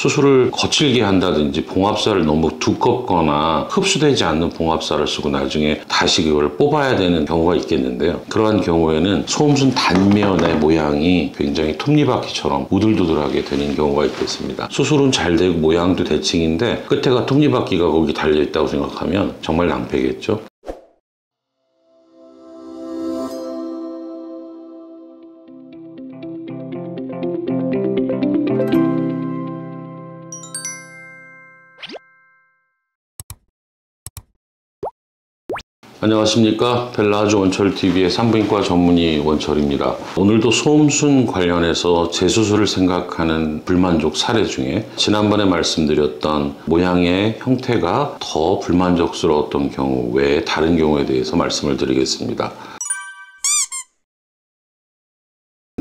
수술을 거칠게 한다든지 봉합살을 너무 두껍거나 흡수되지 않는 봉합살을 쓰고 나중에 다시 그걸 뽑아야 되는 경우가 있겠는데요. 그러한 경우에는 소음순 단면의 모양이 굉장히 톱니바퀴처럼 우들두들하게 되는 경우가 있겠습니다. 수술은 잘 되고 모양도 대칭인데 끝에가 톱니바퀴가 거기 달려있다고 생각하면 정말 낭패겠죠. 안녕하십니까. 벨라즈 원철TV의 산부인과 전문의 원철입니다. 오늘도 소음순 관련해서 재수술을 생각하는 불만족 사례 중에 지난번에 말씀드렸던 모양의 형태가 더 불만족스러웠던 경우 외에 다른 경우에 대해서 말씀을 드리겠습니다.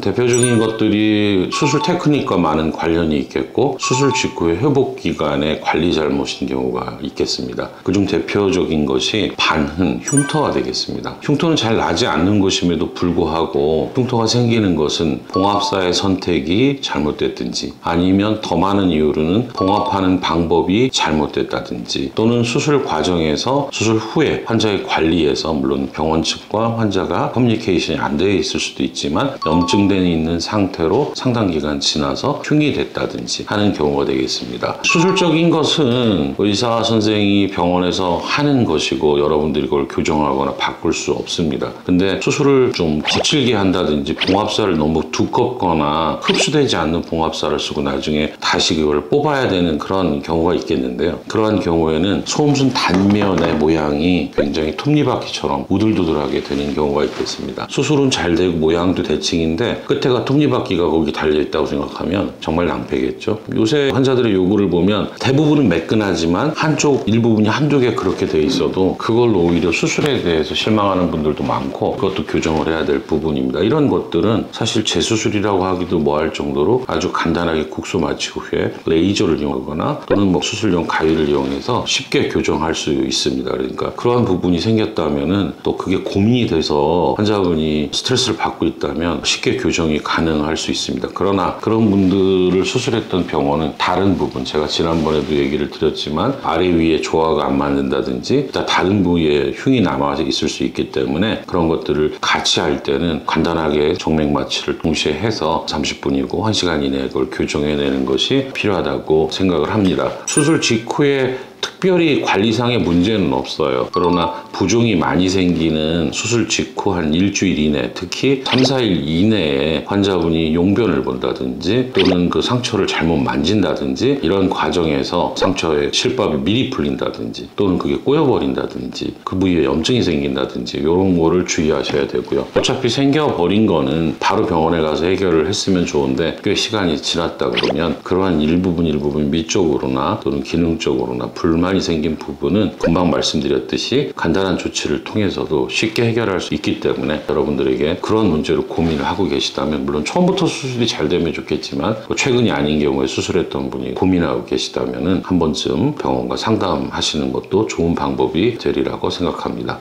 대표적인 것들이 수술 테크닉과 많은 관련이 있겠고 수술 직후의 회복 기간에 관리 잘못인 경우가 있겠습니다. 그중 대표적인 것이 반흔, 흉터가 되겠습니다. 흉터는 잘 나지 않는 것임에도 불구하고 흉터가 생기는 것은 봉합사의 선택이 잘못됐든지 아니면 더 많은 이유로는 봉합하는 방법이 잘못됐다든지 또는 수술 과정에서 수술 후에 환자의 관리에서 물론 병원 측과 환자가 커뮤니케이션이 안 되어 있을 수도 있지만 염증 있는 상태로 상당 기간 지나서 흉이 됐다든지 하는 경우가 되겠습니다. 수술적인 것은 의사 선생이 병원에서 하는 것이고 여러분들이 그걸 교정하거나 바꿀 수 없습니다. 근데 수술을 좀 거칠게 한다든지 봉합살을 너무 두껍거나 흡수되지 않는 봉합살을 쓰고 나중에 다시 그걸 뽑아야 되는 그런 경우가 있겠는데요. 그러한 경우에는 소음순 단면의 모양이 굉장히 톱니바퀴처럼 우들두들하게 되는 경우가 있겠습니다. 수술은 잘 되고 모양도 대칭인데 끝에가 톱니바퀴가 거기 달려있다고 생각하면 정말 낭패겠죠. 요새 환자들의 요구를 보면 대부분은 매끈하지만 한쪽 일부분이 한두 개 그렇게 돼 있어도 그걸로 오히려 수술에 대해서 실망하는 분들도 많고 그것도 교정을 해야 될 부분입니다. 이런 것들은 사실 재수술이라고 하기도 뭐할 정도로 아주 간단하게 국소 마취 후에 레이저를 이용하거나 또는 뭐 수술용 가위를 이용해서 쉽게 교정할 수 있습니다. 그러니까 그러한 부분이 생겼다면은 또 그게 고민이 돼서 환자분이 스트레스를 받고 있다면 쉽게 교정이 가능할 수 있습니다. 그러나 그런 분들을 수술했던 병원은 다른 부분, 제가 지난번에도 얘기를 드렸지만 아래 위에 조화가 안 맞는다든지 다른 부위에 흉이 남아 있을 수 있기 때문에 그런 것들을 같이 할 때는 간단하게 정맥 마취를 동시에 해서 30분이고 1시간 이내에 그걸 교정해내는 것이 필요하다고 생각을 합니다. 수술 직후에 특별히 관리상의 문제는 없어요. 그러나 부종이 많이 생기는 수술 직후 한 일주일 이내, 특히 3, 4일 이내에 환자분이 용변을 본다든지 또는 그 상처를 잘못 만진다든지 이런 과정에서 상처에 실밥이 미리 풀린다든지 또는 그게 꼬여버린다든지 그 부위에 염증이 생긴다든지 이런 거를 주의하셔야 되고요. 어차피 생겨버린 거는 바로 병원에 가서 해결을 했으면 좋은데 꽤 시간이 지났다 그러면 그러한 일부분 미적으로나 또는 기능적으로나 불만이 생긴 부분은 금방 말씀드렸듯이 간단한 조치를 통해서도 쉽게 해결할 수 있기 때문에 여러분들에게 그런 문제로 고민을 하고 계시다면 물론 처음부터 수술이 잘 되면 좋겠지만 최근이 아닌 경우에 수술했던 분이 고민하고 계시다면 한 번쯤 병원과 상담하시는 것도 좋은 방법이 되리라고 생각합니다.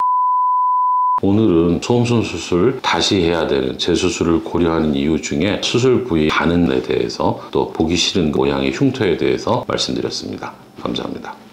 오늘은 소음순 수술 다시 해야 되는 재수술을 고려하는 이유 중에 수술 부위 반응에 대해서 또 보기 싫은 모양의 흉터에 대해서 말씀드렸습니다. 감사합니다.